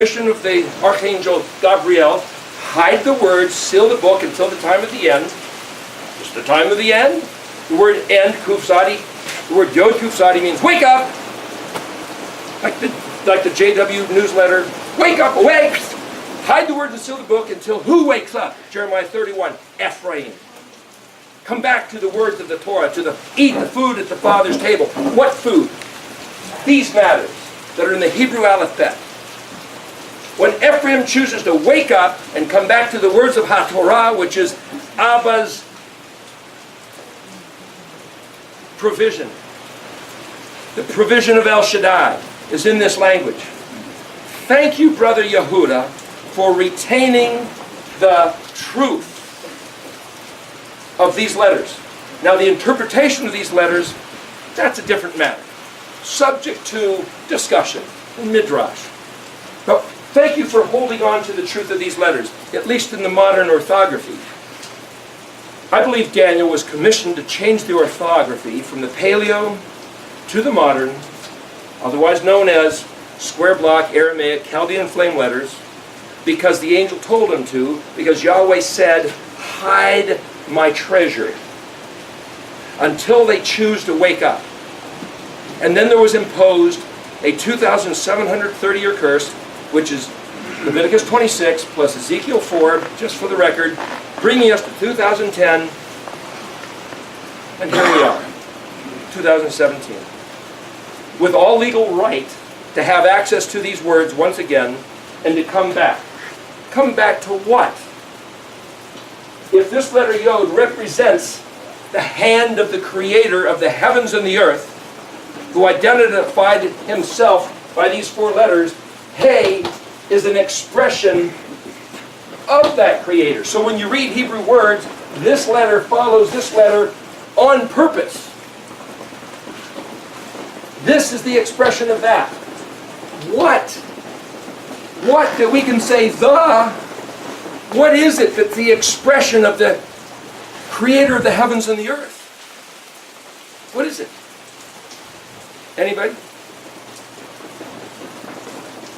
mission of the Archangel Gabriel, hide the words, seal the book until the time of the end. It's the time of the end. The word end, kufzadi, the word yod kufzadi means wake up. Like the JW newsletter, wake up, awake. Hide the words and seal the book until who wakes up? Jeremiah 31, Ephraim. Come back to the words of the Torah, to eat the food at the Father's table. What food? These matters that are in the Hebrew alphabet. When Ephraim chooses to wake up and come back to the words of HaTorah, which is Abba's provision, the provision of El Shaddai is in this language. Thank you, Brother Yehuda, for retaining the truth of these letters. Now, the interpretation of these letters, that's a different matter, subject to discussion in Midrash. But thank you for holding on to the truth of these letters, at least in the modern orthography. I believe Daniel was commissioned to change the orthography from the Paleo to the modern, otherwise known as square block, Aramaic, Chaldean flame letters, because the angel told him to, because Yahweh said, hide my treasure until they choose to wake up. And then there was imposed a 2,730-year curse, which is Leviticus 26 plus Ezekiel 4, just for the record, bringing us to 2010, and here we are, 2017. With all legal right to have access to these words once again, and to come back. Come back to what? If this letter Yod represents the hand of the Creator of the heavens and the earth, who identified himself by these four letters, Hey is an expression of that Creator. So when you read Hebrew words, this letter follows this letter on purpose. This is the expression of that. What that we can say what is it that's the expression of the Creator of the heavens and the earth? What is it? Anybody?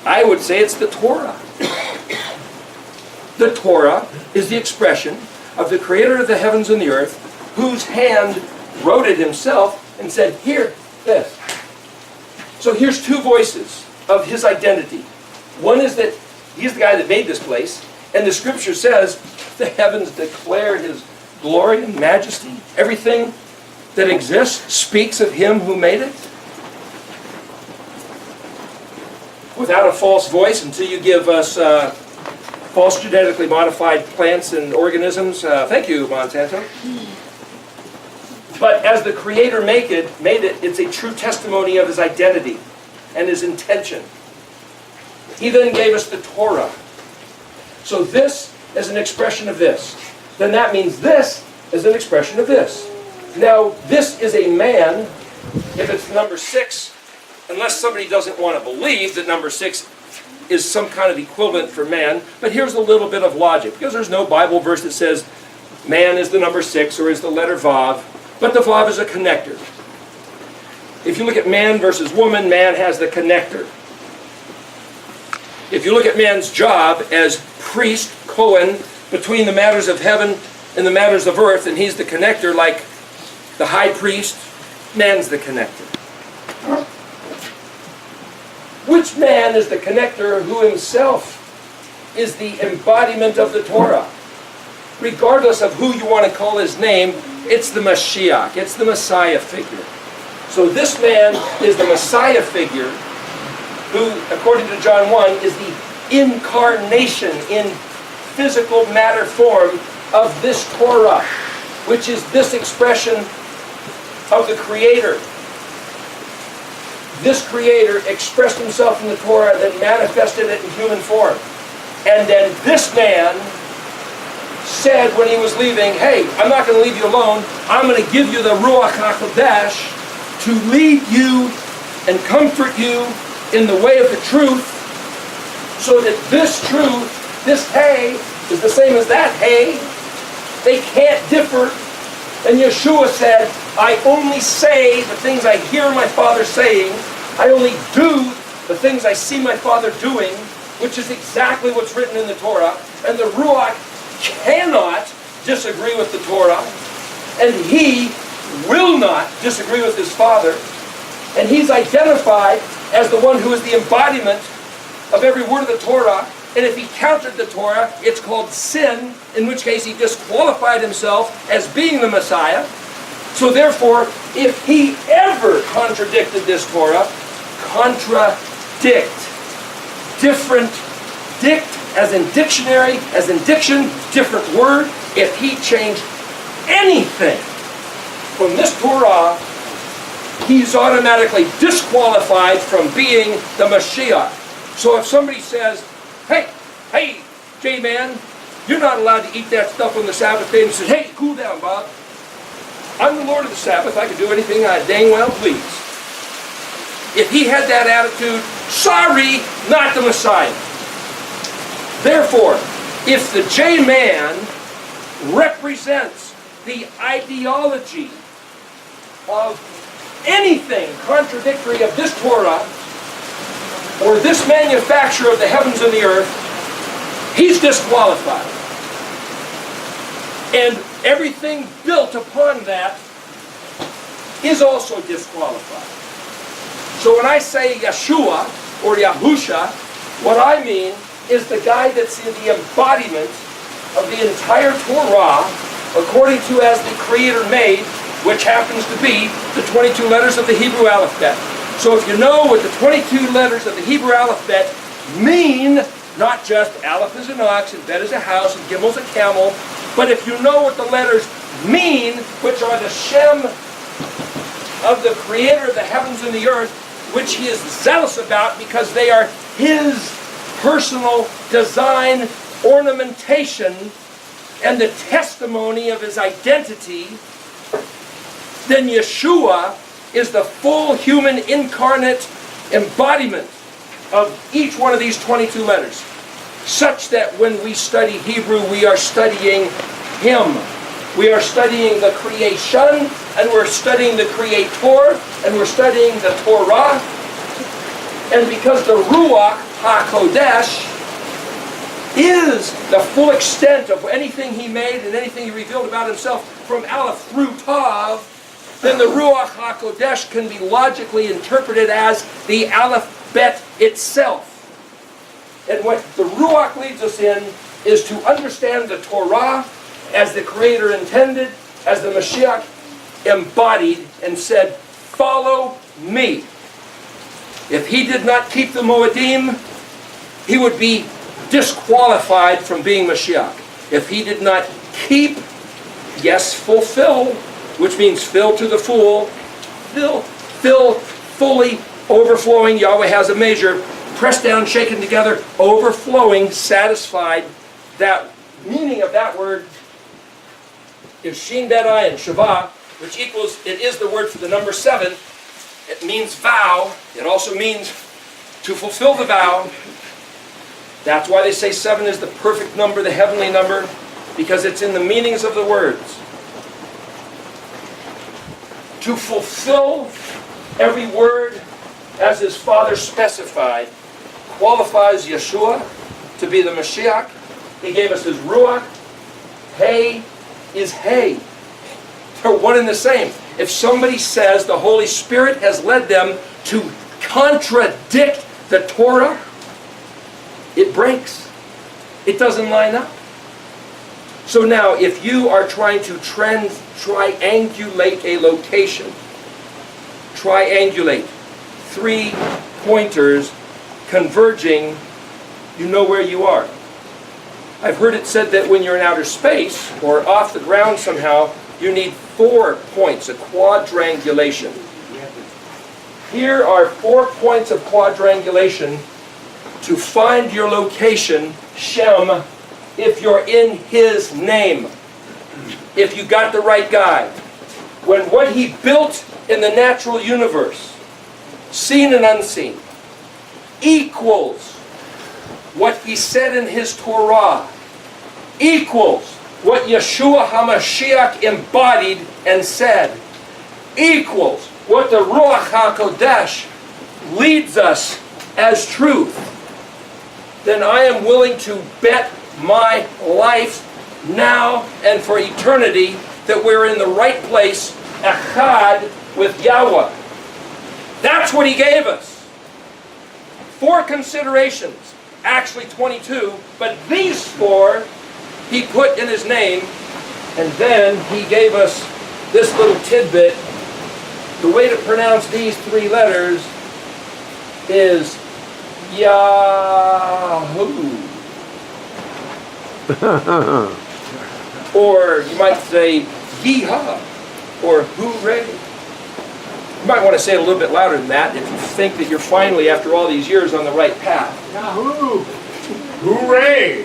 I would say it's the Torah. The Torah is the expression of the Creator of the heavens and the earth, whose hand wrote it himself and said, here, this. So here's two voices of his identity. One is that he's the guy that made this place, and the scripture says the heavens declare his glory and majesty. Everything that exists speaks of him who made it. Without a false voice, until you give us false genetically modified plants and organisms. Thank you, Monsanto. But as the Creator made it, it's a true testimony of his identity and his intention. He then gave us the Torah. So this is an expression of this. Then that means this is an expression of this. Now, this is a man, if it's number 6, unless somebody doesn't want to believe that number 6 is some kind of equivalent for man. But here's a little bit of logic, because there's no Bible verse that says man is the number 6 or is the letter Vav, but the Vav is a connector. If you look at man versus woman, man has the connector. If you look at man's job as priest, Cohen, between the matters of heaven and the matters of earth, and he's the connector like the high priest, man's the connector. Which man is the connector who himself is the embodiment of the Torah? Regardless of who you want to call his name, it's the Mashiach, it's the Messiah figure. So this man is the Messiah figure who, according to John 1, is the incarnation in physical matter form of this Torah, which is this expression of the Creator. This Creator expressed himself in the Torah that manifested it in human form. And then this man said when he was leaving, hey, I'm not going to leave you alone. I'm going to give you the Ruach HaKodesh to lead you and comfort you in the way of the truth, so that this truth, this hay, is the same as that hay. They can't differ. And Yeshua said, I only say the things I hear my Father saying. I only do the things I see my Father doing. which is exactly what's written in the Torah, and the Ruach cannot disagree with the Torah, and he will not disagree with his Father, and he's identified as the one who is the embodiment of every word of the Torah, and if he countered the Torah, it's called sin, in which case he disqualified himself as being the Messiah. So therefore, if he ever contradicted this Torah, contradict, different, dict, as in dictionary, as in diction, different word, if he changed anything from this Torah, he's automatically disqualified from being the Mashiach. So if somebody says, hey, J-Man, you're not allowed to eat that stuff on the Sabbath day, and says, hey, cool down, Bob. I'm the Lord of the Sabbath. I can do anything I dang well please. If he had that attitude, sorry, not the Messiah. Therefore, if the J-Man represents the ideology of anything contradictory of this Torah or this manufacture of the heavens and the earth, he's disqualified. And everything built upon that is also disqualified. So when I say Yeshua or Yahusha, what I mean is the guy that's in the embodiment of the entire Torah according to as the Creator made, which happens to be the 22 letters of the Hebrew alphabet. So if you know what the 22 letters of the Hebrew alphabet mean, not just Aleph is an ox, and Bet is a house, and Gimel's a camel, but if you know what the letters mean, which are the Shem of the Creator of the heavens and the earth, which he is zealous about because they are his personal design, ornamentation, and the testimony of his identity, then Yeshua is the full human incarnate embodiment of each one of these 22 letters, such that when we study Hebrew, we are studying him. We are studying the creation, and we're studying the Creator, and we're studying the Torah. And because the Ruach HaKodesh is the full extent of anything he made and anything he revealed about himself from Aleph through Tav, then the Ruach HaKodesh can be logically interpreted as the Aleph Bet itself. And what the Ruach leads us in is to understand the Torah as the Creator intended, as the Mashiach embodied and said, follow me. If he did not keep the Moedim, he would be disqualified from being Mashiach. If he did not keep, yes, fulfill, which means fill to the full, fill fully, overflowing, Yahweh has a measure, pressed down, shaken together, overflowing, satisfied. That meaning of that word is Shin Bet Ayin, Shavah, which equals, it is the word for the number 7. It means vow. It also means to fulfill the vow. That's why they say 7 is the perfect number, the heavenly number, because it's in the meanings of the words. To fulfill every word as his Father specified qualifies Yeshua to be the Mashiach. He gave us his Ruach. Hey is hey. They're one and the same. If somebody says the Holy Spirit has led them to contradict the Torah, it breaks. It doesn't line up. So now, if you are trying to triangulate a location, triangulate 3 pointers converging, you know where you are. I've heard it said that when you're in outer space or off the ground somehow, you need 4 points, a quadrangulation. Here are 4 points of quadrangulation to find your location, Shem, if you're in his name. If you got the right guy. When what he built in the natural universe, seen and unseen, equals what he said in his Torah, equals what Yeshua HaMashiach embodied and said, equals what the Ruach HaKodesh leads us as truth, then I am willing to bet my life now and for eternity that we're in the right place, echad, with Yahweh. That's what he gave us. 4 considerations, actually 22, but these 4 he put in his name, and then he gave us this little tidbit. The way to pronounce these 3 letters is Yahoo. Or you might say Yeehaw or Hooray. You might want to say it a little bit louder than that if you think that you're finally, after all these years, on the right path. Yahoo! Hooray!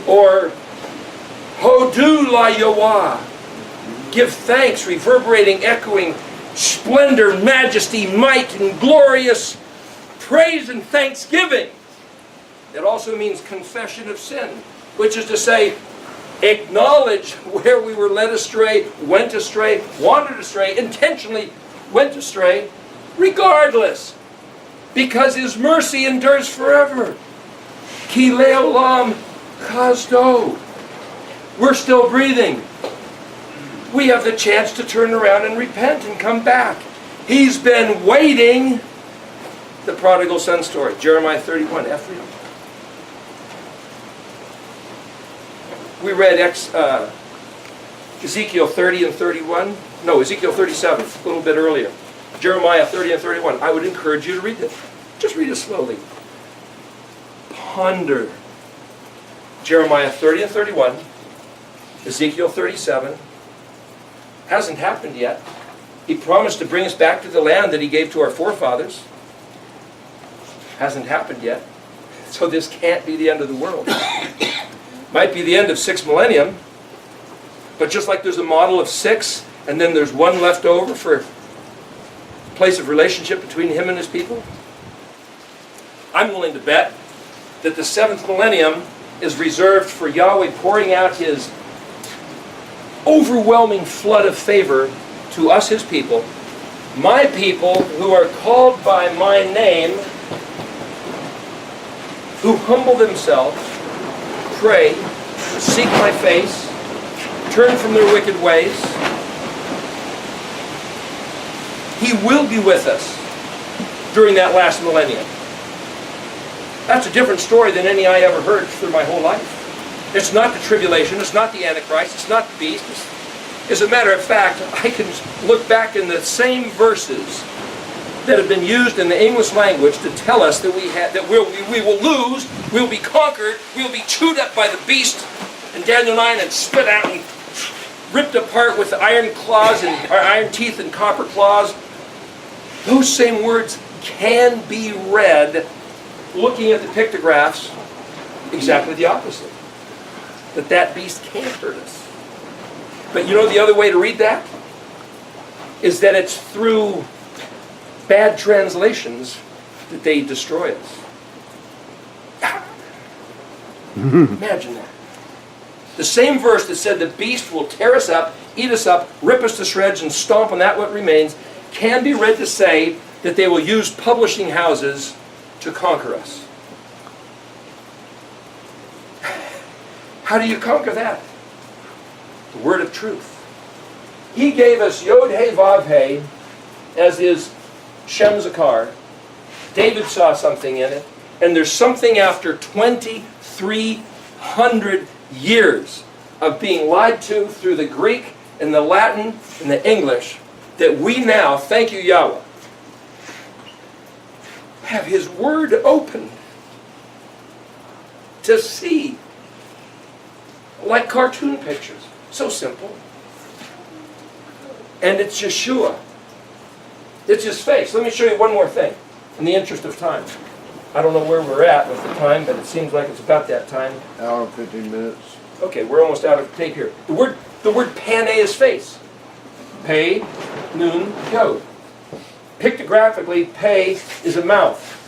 Or Hodu la Yahweh. Give thanks, reverberating, echoing, splendor, majesty, might, and glorious praise and thanksgiving. It also means confession of sin, which is to say, acknowledge where we were led astray, went astray, wandered astray, intentionally went astray, regardless, because his mercy endures forever. Ki leolam chazdo. We're still breathing. We have the chance to turn around and repent and come back. He's been waiting. The prodigal son story, Jeremiah 31. Ephraim. We read Ezekiel 30 and 31. No, Ezekiel 37, a little bit earlier. Jeremiah 30 and 31. I would encourage you to read this. Just read it slowly. Ponder. Jeremiah 30 and 31. Ezekiel 37. Hasn't happened yet. He promised to bring us back to the land that he gave to our forefathers. Hasn't happened yet. So this can't be the end of the world. Might be the end of 6 millennium, but just like there's a model of 6, and then there's 1 left over for place of relationship between him and his people, I'm willing to bet that the 7th millennium is reserved for Yahweh pouring out his overwhelming flood of favor to us, his people, my people who are called by my name, who humble themselves, pray, seek my face, turn from their wicked ways. He will be with us during that last millennium. That's a different story than any I ever heard through my whole life. It's not the tribulation, it's not the Antichrist, it's not the beast. As a matter of fact, I can look back in the same verses that have been used in the English language to tell us that we will lose, we'll be conquered, we'll be chewed up by the beast in Daniel 9 and spit out and ripped apart with iron claws and iron teeth and copper claws. Those same words can be read looking at the pictographs exactly the opposite. That beast can't hurt us. But you know the other way to read that? Is that it's through bad translations that they destroy us. Imagine that. The same verse that said the beast will tear us up, eat us up, rip us to shreds, and stomp on that what remains, can be read to say that they will use publishing houses to conquer us. How do you conquer that? The word of truth. He gave us Yod He Vav He as is Shem Zakar. David saw something in it, and there's something after 2,300 years of being lied to through the Greek and the Latin and the English that we now, thank you Yahweh, have his word opened to see like cartoon pictures. So simple. And it's Yeshua. It's his face. Let me show you one more thing in the interest of time. I don't know where we're at with the time, but it seems like it's about that time. Hour and 15 minutes. Okay, we're almost out of tape here. The word pane is face. Pe, nun, yod. Pictographically, pe is a mouth.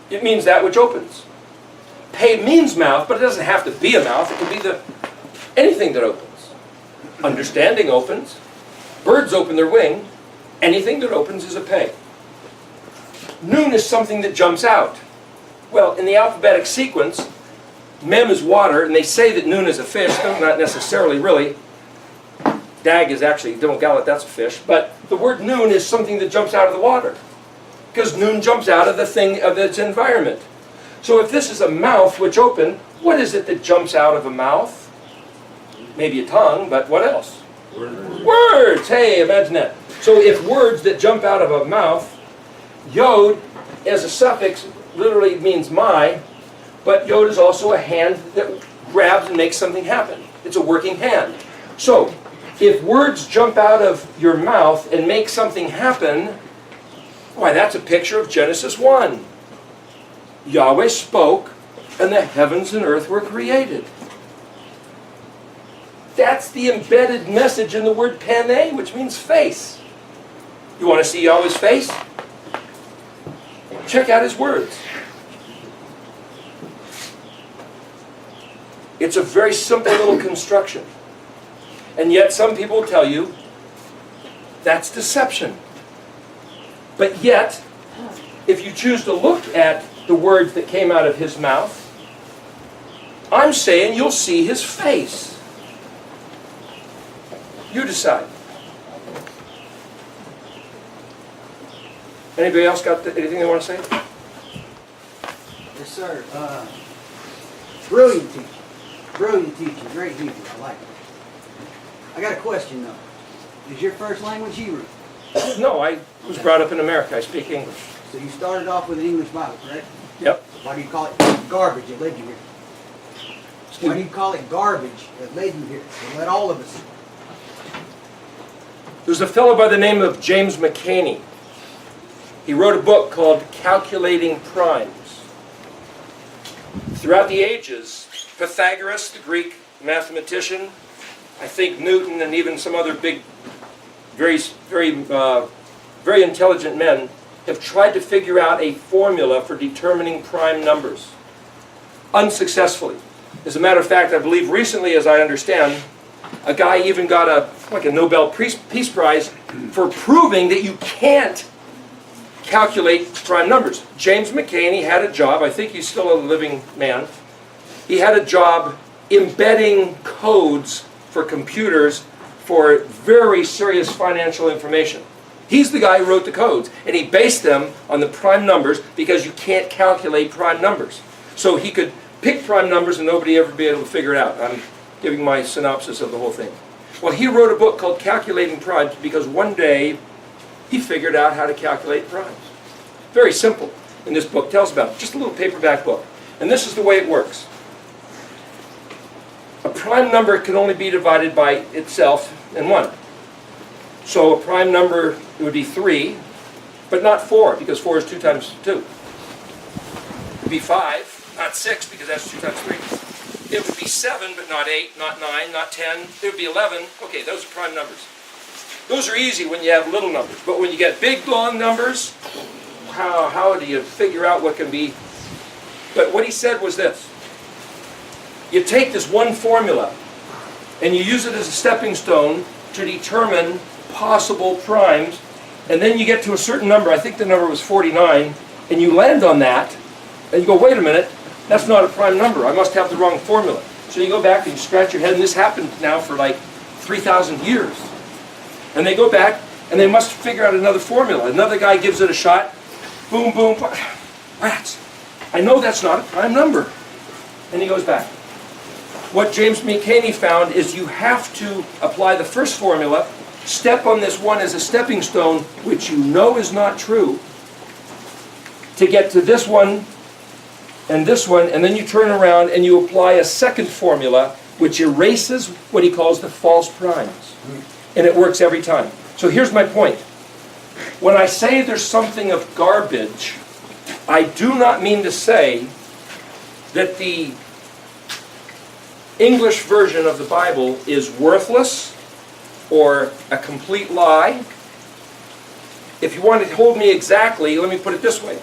It means that which opens. Pe means mouth, but it doesn't have to be a mouth. It can be anything that opens. Understanding opens. Birds open their wing. Anything that opens is a pe. Nun is something that jumps out. Well, in the alphabetic sequence, Mem is water, and they say that Nun is a fish. No, not necessarily, really. Dag is actually, don't gallop, that's a fish. But the word Nun is something that jumps out of the water. Because Nun jumps out of the thing, of its environment. So if this is a mouth which open, what is it that jumps out of a mouth? Maybe a tongue, but what else? Words! Hey, imagine that. So if words that jump out of a mouth, Yod as a suffix literally means my, but Yod is also a hand that grabs and makes something happen. It's a working hand. So, if words jump out of your mouth and make something happen, why, that's a picture of Genesis 1. Yahweh spoke, and the heavens and earth were created. That's the embedded message in the word pane, which means face. You want to see Yahweh's face? Check out his words. It's a very simple little construction. And yet some people tell you that's deception. But yet, if you choose to look at the words that came out of his mouth, I'm saying you'll see his face. You decide. Anybody else got anything they want to say? Yes, sir. Brilliant teacher. Brilliant teacher. Great Hebrew. I like it. I got a question, though. Is your first language Hebrew? No, I was brought up in America. I speak English. So you started off with an English Bible, correct? Yep. Why do you call it garbage that led you here? Why do you call it garbage that led you here? It led all of us. There's a fellow by the name of James McCaney. He wrote a book called Calculating Primes. Throughout the ages, Pythagoras, the Greek mathematician, I think Newton, and even some other big, very intelligent men have tried to figure out a formula for determining prime numbers. Unsuccessfully. As a matter of fact, I believe recently, as I understand, a guy even got a Nobel Peace Prize for proving that you can't calculate prime numbers. James McCaney had a job, I think he's still a living man, he had a job embedding codes for computers for very serious financial information. He's the guy who wrote the codes, and he based them on the prime numbers because you can't calculate prime numbers. So he could pick prime numbers and nobody ever be able to figure it out. I'm giving my synopsis of the whole thing. Well, he wrote a book called Calculating Primes because one day he figured out how to calculate primes. Very simple. And this book tells about it. Just a little paperback book. And this is the way it works. A prime number can only be divided by itself in 1. So a prime number, it would be 3, but not 4, because 4 is 2 times 2. It would be 5, not 6, because that's 2 times 3. It would be 7, but not 8, not 9, not 10. It would be 11. Okay, those are prime numbers. Those are easy when you have little numbers, but when you get big, long numbers, how do you figure out what can be? But what he said was this. You take this one formula and you use it as a stepping stone to determine possible primes, and then you get to a certain number, I think the number was 49, and you land on that, and you go, wait a minute, that's not a prime number, I must have the wrong formula. So you go back and you scratch your head, and this happened now for like 3,000 years. And they go back, and they must figure out another formula. Another guy gives it a shot, boom, boom, rats. I know that's not a prime number. And he goes back. What James McCaney found is you have to apply the first formula, step on this one as a stepping stone, which you know is not true, to get to this one, and then you turn around and you apply a second formula, which erases what he calls the false primes. And it works every time. So here's my point. When I say there's something of garbage, I do not mean to say that the English version of the Bible is worthless or a complete lie. If you want to hold me exactly, let me put it this way.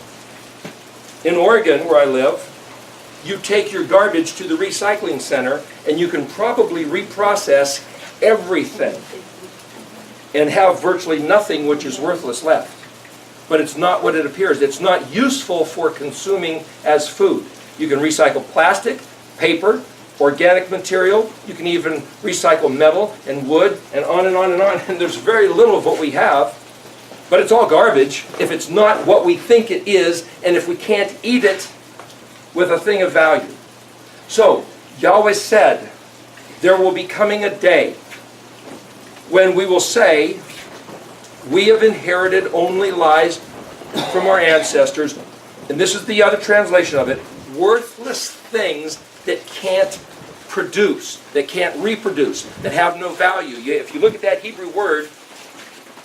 In Oregon, where I live, you take your garbage to the recycling center and you can probably reprocess everything and have virtually nothing which is worthless left. but it's not what it appears. It's not useful for consuming as food. You can recycle plastic, paper, organic material. You can even recycle metal and wood and on and on and on. And there's very little of what we have, but it's all garbage if it's not what we think it is and if we can't eat it with a thing of value. So, Yahweh said, there will be coming a day when we will say, we have inherited only lies from our ancestors, and this is the other translation of it, worthless things that can't produce, that can't reproduce, that have no value. If you look at that Hebrew word,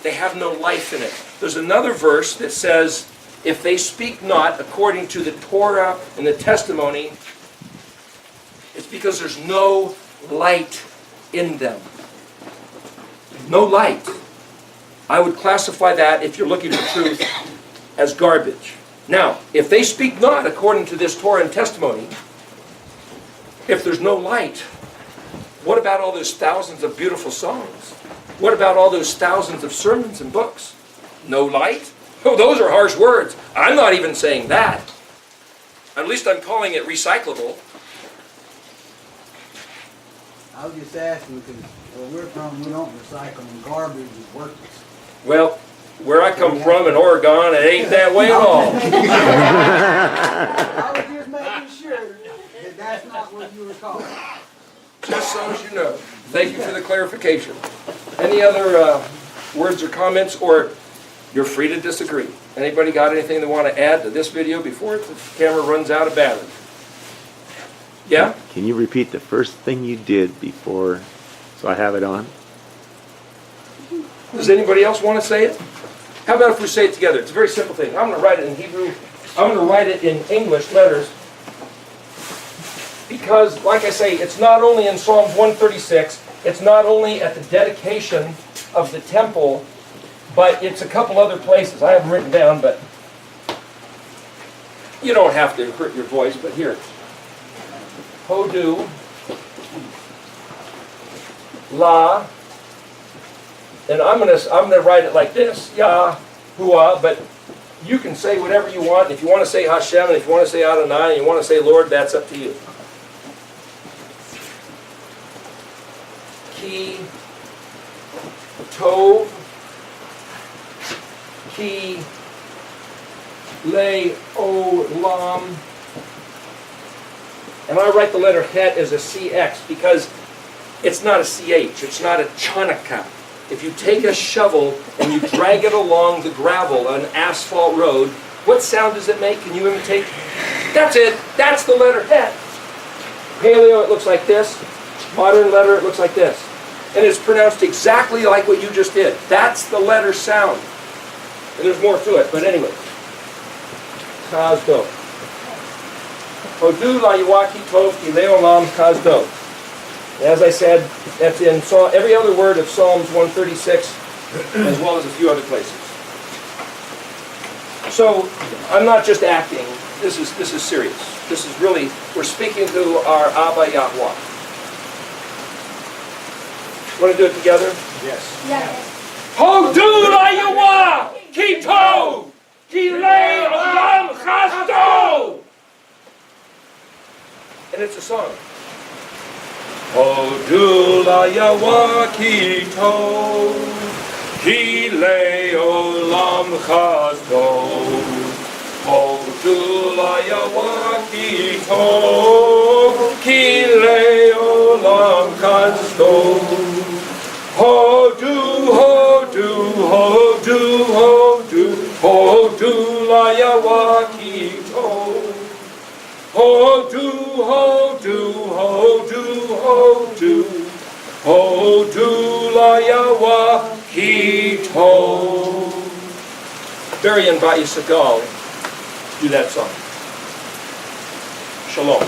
they have no life in it. There's another verse that says, if they speak not according to the Torah and the testimony, it's because there's no light in them. No light. I would classify that, if you're looking for truth, as garbage. Now, if they speak not according to this Torah and testimony, if there's no light, what about all those thousands of beautiful songs? What about all those thousands of sermons and books? No light? Oh, those are harsh words. I'm not even saying that. At least I'm calling it recyclable. I was just asking because where we're from, we don't recycle, and garbage is worthless. Well, where I come from in Oregon, it ain't that way at all. I was just making sure that that's not what you were calling. Just so as you know. Thank you for the clarification. Any other words or comments, or you're free to disagree. Anybody got anything they want to add to this video before the camera runs out of battery? Yeah? Can you repeat the first thing you did before, so I have it on? Does anybody else want to say it? How about if we say it together? It's a very simple thing. I'm going to write it in Hebrew. I'm going to write it in English letters. Because, like I say, it's not only in Psalms 136, it's not only at the dedication of the temple, but it's a couple other places. I have them written down, but you don't have to hurt your voice, but here. Hodu, La, and I'm gonna write it like this, Yahuwah, but you can say whatever you want. If you want to say Hashem, and if you want to say Adonai, and you want to say Lord, that's up to you. Ki Tov, Ki Le Olam. And I write the letter Het as a CX because it's not a CH, it's not a Chanukah. If you take a shovel and you drag it along the gravel on an asphalt road, what sound does it make? Can you imitate? That's it. That's the letter Het. Paleo, it looks like this. Modern letter, it looks like this. And it's pronounced exactly like what you just did. That's the letter sound. And there's more to it, but anyway. Kazdo. Hodu la Yawaki Tov ki leolam kazdo. As I said, that's in every other word of Psalms 136, as well as a few other places. So, I'm not just acting. This is serious. This is really, we're speaking to our Abba Yahweh. Want to do it together? Yes. Hodu la Yahweh ki tov ki leolam kazdo. And it's a song. Hodu la Yahweh ki tov ki leolam chazdo. Hodu la Yahweh ki tov ki leolam chazdo. Hodu, hodu, hodu, hodu, hodu la Yahweh ki tov. Hodu, hodu, hodu, hodu, hodu la Yahweh ki tov. Barry and Bissell do that song. Shalom.